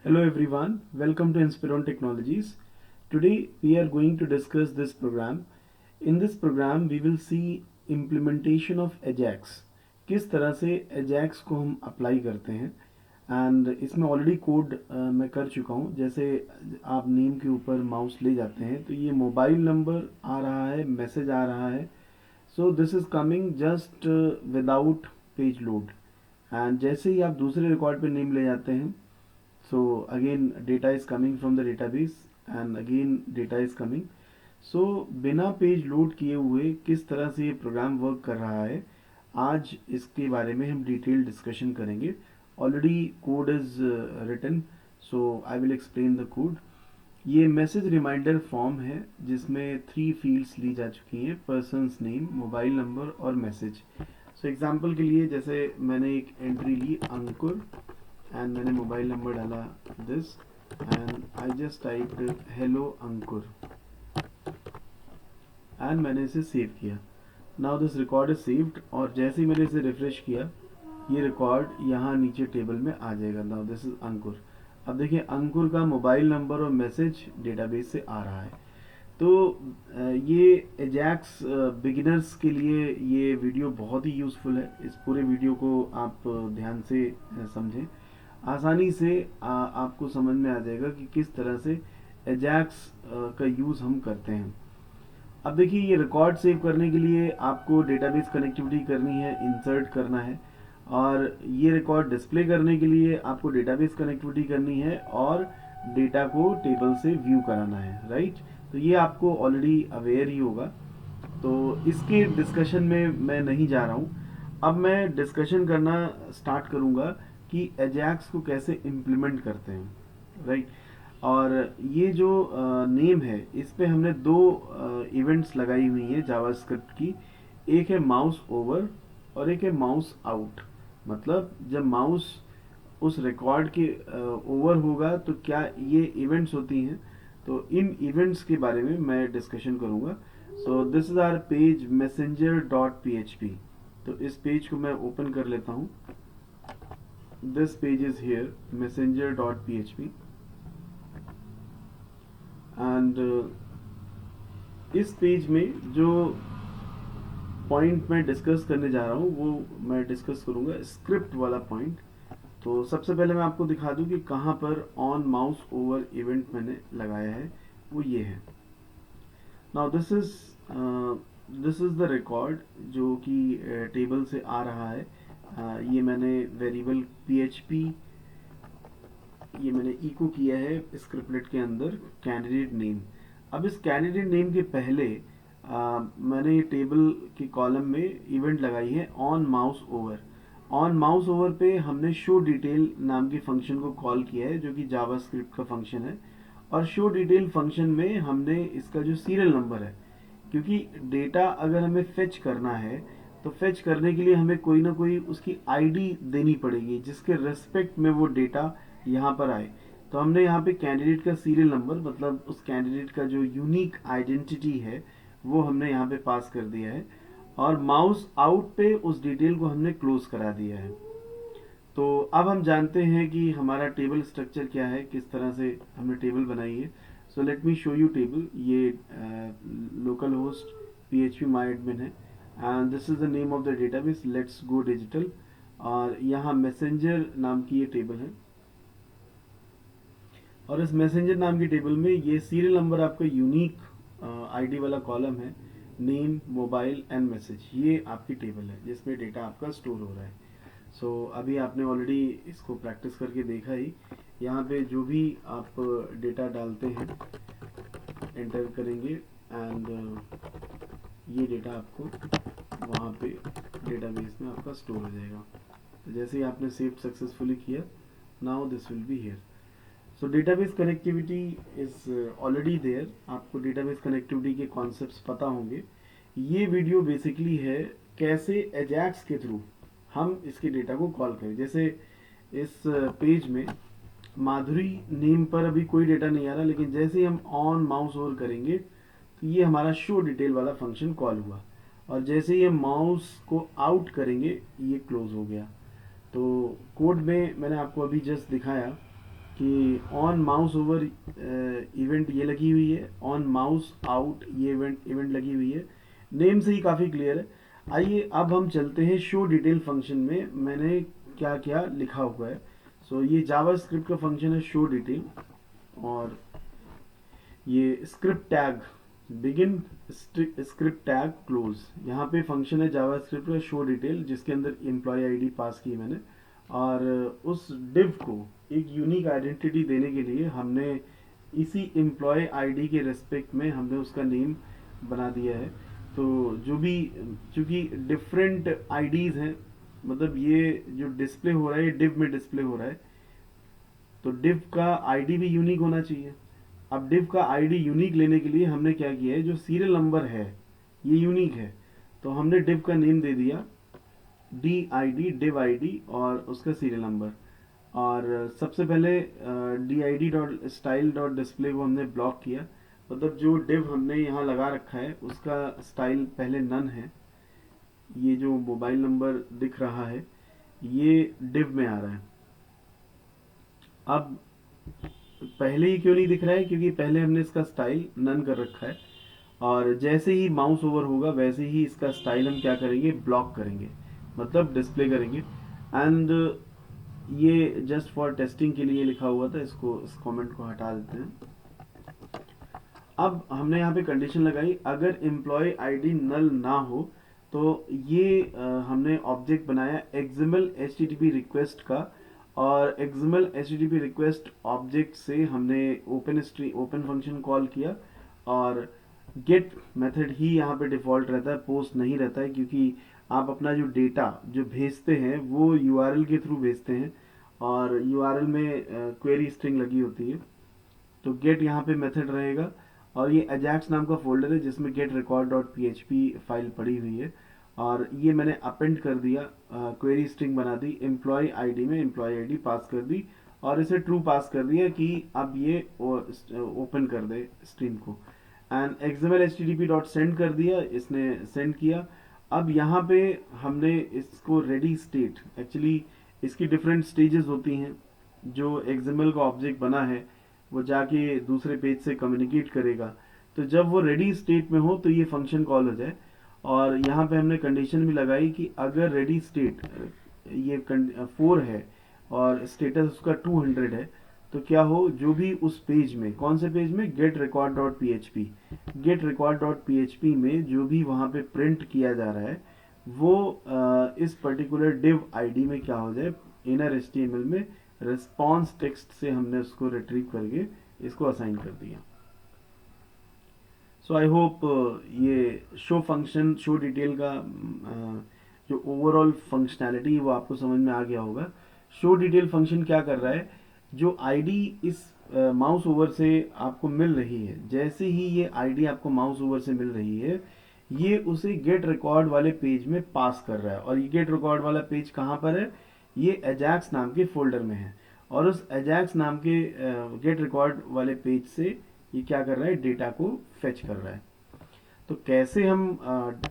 Hello everyone, welcome to Inspiron Technologies. Today we are going to discuss this program. In this program we will see implementation of Ajax. किस तरह से Ajax को हम apply करते हैं and इसमें already code मैं कर चुका हूँ. जैसे आप नेम के ऊपर माउस ले जाते हैं तो ये मोबाइल नंबर आ रहा है, मैसेज आ रहा है. सो this is coming just without page load. And जैसे ही आप दूसरे रिकॉर्ड पे नेम ले जाते हैं, so again data is coming from the database and again data is coming. so बिना पेज लोड किए हुए किस तरह से ये प्रोग्राम वर्क कर रहा है, आज इसके बारे में हम डिटेल डिस्कशन करेंगे. Already code is written, so I will explain the code. ये मैसेज रिमाइंडर फॉर्म है जिसमें 3 फील्ड्स ली जा चुकी हैं: पर्सनस नेम, मोबाइल नंबर और मैसेज. सो एग्जांपल के लिए जैसे मैंने एक एंट्री ली अंकुर एंड मैंने मोबाइल नंबर डाला this and I just typed hello Ankur and मैंने इसे सेव किया. Now this record is saved और जैसे ही मैंने इसे रिफ्रेश किया ये रिकॉर्ड यहाँ नीचे टेबल में आ जाएगा. नाउ दिस इज अंकुर. अब देखिए अंकुर का मोबाइल नंबर और मैसेज डेटाबेस से आ रहा है. तो ये एजैक्स बिगिनर्स के लिए ये वीडियो बहुत ही यूज़फुल है. इस पूरे वीडियो को आप ध्यान से समझें. आसानी से आपको समझ में आ जाएगा कि किस तरह से एजैक्स का यूज़ हम करते हैं. अब देखिए ये रिकॉर्ड सेव करने के लिए आपको डेटाबेस कनेक्टिविटी करनी है, इंसर्ट करना है, और ये रिकॉर्ड डिस्प्ले करने के लिए आपको डेटाबेस कनेक्टिविटी करनी है और डेटा को टेबल से व्यू कराना है, राइट. तो ये आपको ऑलरेडी अवेयर ही होगा, तो इसके डिस्कशन में मैं नहीं जा रहा हूँ. अब मैं डिस्कशन करना स्टार्ट करूँगा कि एजैक्स को कैसे इम्प्लीमेंट करते हैं, राइट. और ये जो नेम है इस पे हमने 2 इवेंट्स लगाई हुई हैं जावास्क्रिप्ट की. एक है माउस ओवर और एक है माउस आउट. मतलब जब माउस उस रिकॉर्ड के ओवर होगा तो क्या ये इवेंट्स होती हैं, तो इन इवेंट्स के बारे में मैं डिस्कशन करूँगा. So this is our page messenger.php. तो इस पेज को मैं ओपन कर लेता हूँ. this page is here messenger.php and इस पेज में जो पॉइंट मैं डिस्कस करने जा रहा हूँ वो मैं डिस्कस करूँगा स्क्रिप्ट वाला पॉइंट. तो सबसे पहले मैं आपको दिखा दूँ कि कहाँ पर ऑन माउस ओवर इवेंट मैंने लगाया है. वो ये है. Now this is the record जो कि टेबल से आ रहा है. ये मैंने वेरिएबल php ये मैंने इको किया है स्क्रिप्टलेट के अंदर कैंडिडेट नेम. अब इस कैंडिडेट नेम के पहले मैंने टेबल के कॉलम में इवेंट लगाई है on mouse over. On mouse over पे हमने शो डिटेल नाम के फंक्शन को कॉल किया है जो कि जावास्क्रिप्ट का फंक्शन है. और शो डिटेल फंक्शन में हमने इसका जो सीरियल नंबर है, क्योंकि डेटा अगर हमें फेच करना है तो फेच करने के लिए हमें कोई ना कोई उसकी आईडी देनी पड़ेगी जिसके रेस्पेक्ट में वो डेटा यहाँ पर आए. तो हमने यहाँ पे कैंडिडेट का सीरियल नंबर, मतलब उस कैंडिडेट का जो यूनिक आइडेंटिटी है, वो हमने यहाँ पे पास कर दिया है. और माउस आउट पे उस डिटेल को हमने क्लोज करा दिया है. तो अब हम जानते हैं कि हमारा टेबल स्ट्रक्चर क्या है, किस तरह से हमने टेबल बनाई है. So let me show you table. ये लोकल होस्ट php myadmin है and this is the name of the database let's go digital. और यहाँ मैसेंजर नाम की ये टेबल है और इस मैसेंजर नाम की टेबल में ये सीरियल नंबर आपका यूनिक आईडी वाला कॉलम है, नेम, मोबाइल एंड मैसेज. ये आपकी टेबल है जिसमें डेटा आपका स्टोर हो रहा है. सो अभी आपने ऑलरेडी इसको प्रैक्टिस करके देखा ही. यहाँ पे जो भी आप डेटा डालते हैं एंटर करेंगे एंड ये डेटा आपको वहाँ पे डेटाबेस में आपका स्टोर हो जाएगा. तो जैसे ही आपने सेव सक्सेसफुली किया, now this will be here. So database connectivity is already there. आपको डेटाबेस कनेक्टिविटी के कॉन्सेप्ट्स पता होंगे. ये वीडियो बेसिकली है कैसे एजैक्स के थ्रू हम इसके डेटा को कॉल करें. जैसे इस पेज में माधुरी नेम पर अभी कोई डेटा नहीं आ रहा, लेकिन जैसे ही हम ऑन माउस ओवर करेंगे तो ये हमारा शो डिटेल वाला फंक्शन कॉल हुआ और जैसे ही हम माउस को आउट करेंगे ये क्लोज हो गया. तो कोड में मैंने आपको अभी जस्ट दिखाया कि ऑन माउस ओवर इवेंट ये लगी हुई है, ऑन माउस आउट ये इवेंट लगी हुई है। नेम से ही काफ़ी क्लियर है। आइए अब हम चलते हैं शो डिटेल फंक्शन में मैंने क्या क्या लिखा हुआ है। सो ये जावा स्क्रिप्ट का फंक्शन है शो डिटेल, और ये script tag begin script tag close, यहाँ पे फंक्शन है जावा स्क्रिप्ट का शो डिटेल जिसके अंदर एम्प्लॉय आईडी पास की मैंने। और उस डिव को एक यूनिक आइडेंटिटी देने के लिए हमने इसी एम्प्लॉय आईडी के रेस्पेक्ट में हमने उसका नेम बना दिया है। तो जो भी, चूंकि डिफरेंट आईडीज हैं, मतलब ये जो डिस्प्ले हो रहा है ये डिव में डिस्प्ले हो रहा है, तो डिव का आईडी भी यूनिक होना चाहिए। अब डिव का आईडी यूनिक लेने के लिए हमने क्या किया है, जो सीरियल नंबर है ये यूनिक है, तो हमने डिव का नेम दे दिया D I D, div I D और उसका सीरियल नंबर। और सबसे पहले D I D dot style dot display को हमने ब्लॉक किया, मतलब जो डिव हमने यहाँ लगा रखा है उसका स्टाइल पहले नन है। ये जो मोबाइल नंबर दिख रहा है ये डिव में आ रहा है। अब पहले ही क्यों नहीं दिख रहा है, क्योंकि पहले हमने इसका स्टाइल नन कर रखा है, और जैसे ही माउस ओवर होगा वैसे ही इसका स्टाइल हम क्या करेंगे, ब्लॉक करेंगे, मतलब डिस्प्ले करेंगे। एंड ये जस्ट फॉर टेस्टिंग के लिए लिखा हुआ था, इसको इस कमेंट को हटा देते हैं। अब हमने यहाँ पे कंडीशन लगाई, अगर एम्प्लॉय आईडी नल ना हो तो ये हमने ऑब्जेक्ट बनाया एक्सएमएल एचटीटीपी रिक्वेस्ट का, और एक्सएमएल एचटीटीपी रिक्वेस्ट ऑब्जेक्ट से हमने ओपन फंक्शन कॉल किया, और गेट मेथड ही यहाँ पे डिफॉल्ट रहता है, पोस्ट नहीं रहता है, क्योंकि आप अपना जो डेटा जो भेजते हैं वो यूआरएल के थ्रू भेजते हैं, और यूआरएल में क्वेरी स्ट्रिंग लगी होती है। तो गेट यहाँ पे मेथड रहेगा, और ये अजैक्स नाम का फोल्डर है जिसमें get record dot PHP file पड़ी हुई है, और ये मैंने अपेंड कर दिया, क्वेरी स्ट्रिंग बना दी, एम्प्लॉय आईडी में एम्प्लॉय आईडी पास कर दी, और इसे ट्रू पास कर दिया कि अब ये ओपन कर दे स्ट्रीम को। And XML HTTP dot send कर दिया, इसने सेंड किया। अब यहाँ पे हमने इसको रेडी स्टेट, एक्चुअली इसकी डिफरेंट स्टेजेस होती हैं, जो एक्सएमएल का ऑब्जेक्ट बना है वो जाके दूसरे पेज से कम्युनिकेट करेगा, तो जब वो रेडी स्टेट में हो तो ये फंक्शन कॉल हो जाए। और यहाँ पे हमने कंडीशन भी लगाई कि अगर रेडी स्टेट ये 4 है और स्टेटस उसका 200 है, तो क्या हो, जो भी उस पेज में, कौन से पेज में, get record dot PHP, get record dot PHP में जो भी वहाँ पे प्रिंट किया जा रहा है वो इस पर्टिकुलर डिव आईडी में क्या हो जाए, इनर एचटीएमएल में रिस्पॉन्स टेक्स्ट से हमने उसको रिट्रीव करके इसको असाइन कर दिया। सो आई होप ये शो फंक्शन, शो डिटेल का जो ओवरऑल फंक्शनैलिटी है वो आपको समझ में आ गया होगा। शो डिटेल फंक्शन क्या कर रहा है, जो आईडी इस माउस ओवर से आपको मिल रही है, जैसे ही ये आईडी आपको माउस ओवर से मिल रही है ये उसे गेट रिकॉर्ड वाले पेज में पास कर रहा है, और ये गेट रिकॉर्ड वाला पेज कहाँ पर है, ये अजैक्स नाम के फोल्डर में है, और उस अजैक्स नाम के गेट रिकॉर्ड वाले पेज से ये क्या कर रहा है, डेटा को फेच कर रहा है। तो कैसे हम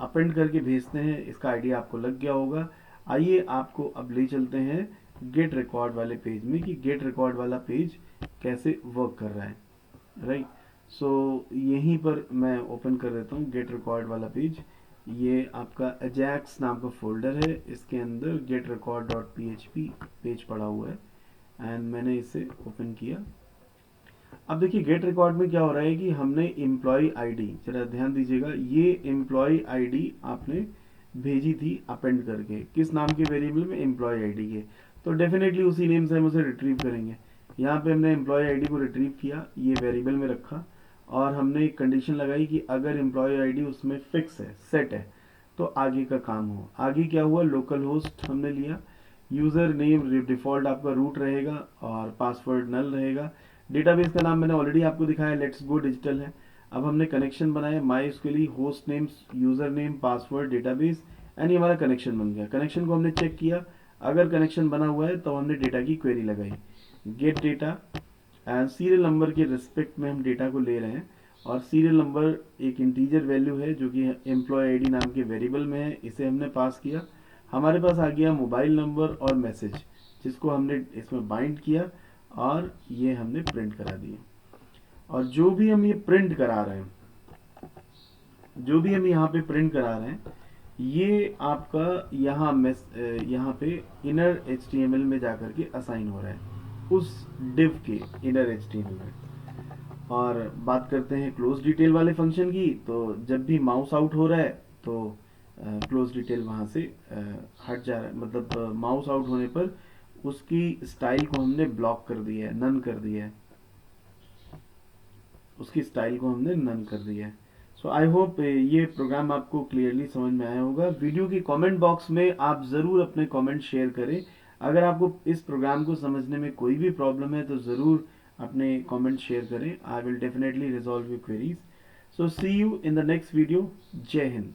अपेंड करके भेजते हैं इसका आइडिया आपको लग गया होगा। आइए आपको अब ले चलते हैं गेट रिकॉर्ड वाले पेज में, कि गेट रिकॉर्ड वाला पेज कैसे वर्क कर रहा है, राइट। सो यहीं पर मैं ओपन कर देता हूँ गेट रिकॉर्ड वाला पेज। ये आपका अजैक्स नाम का फोल्डर है, इसके अंदर get record dot PHP page पड़ा हुआ है, एंड मैंने इसे ओपन किया। अब देखिए गेट रिकॉर्ड में क्या हो रहा है कि हमने एम्प्लॉय आईडी, जरा ध्यान दीजिएगा, ये एम्प्लॉय आईडी आपने भेजी थी अपेंड करके, किस नाम के वेरिएबल में, एम्प्लॉय आईडी के, तो डेफिनेटली उसी नेम से हम उसे रिट्रीव करेंगे। यहाँ पे हमने एम्प्लॉय आईडी को रिट्रीव किया, ये वेरिएबल में रखा, और हमने एक कंडीशन लगाई कि अगर एम्प्लॉय आईडी उसमें फिक्स है, सेट है, तो आगे का काम हो। आगे क्या हुआ, लोकल होस्ट हमने लिया, यूज़र नेम डिफ़ॉल्ट आपका रूट रहेगा और पासवर्ड नल रहेगा। डेटाबेस का नाम मैंने ऑलरेडी आपको दिखाया, लेट्स गो डिजिटल है। अब हमने कनेक्शन बनाया, माई उसके लिए host name, user name, password, database, and ये हमारा कनेक्शन बन गया। कनेक्शन को हमने चेक किया, अगर कनेक्शन बना हुआ है तो हमने डेटा की क्वेरी लगाई, gate data, and serial number के रिस्पेक्ट में हम डेटा को ले रहे हैं, और सीरियल नंबर एक इंटीजर वैल्यू है जो कि एम्प्लॉय आईडी नाम के वेरिएबल में है, इसे हमने पास किया। हमारे पास आ गया मोबाइल नंबर और मैसेज, जिसको हमने इसमें बाइंड किया, और ये हमने प्रिंट करा दिए। और जो भी हम ये प्रिंट करा रहे हैं, जो भी हम यहाँ पे प्रिंट करा रहे हैं, ये आपका यहाँ पे इनर HTML में जाकर के असाइन हो रहा है, उस div के इनर HTML में। और बात करते हैं क्लोज डिटेल वाले फंक्शन की, तो जब भी माउस आउट हो रहा है तो क्लोज डिटेल वहाँ से हट जा रहा है, मतलब माउस आउट होने पर उसकी स्टाइल को हमने ब्लॉक कर दिया है, नन कर दिया है, उसकी स्टाइल को हमने नन कर दिया है। सो आई होप ये प्रोग्राम आपको क्लियरली समझ में आया होगा। वीडियो की कमेंट बॉक्स में आप ज़रूर अपने कमेंट शेयर करें। अगर आपको इस प्रोग्राम को समझने में कोई भी प्रॉब्लम है तो ज़रूर अपने कमेंट शेयर करें। I will definitely resolve your queries. So see you in the next video. जय हिंद।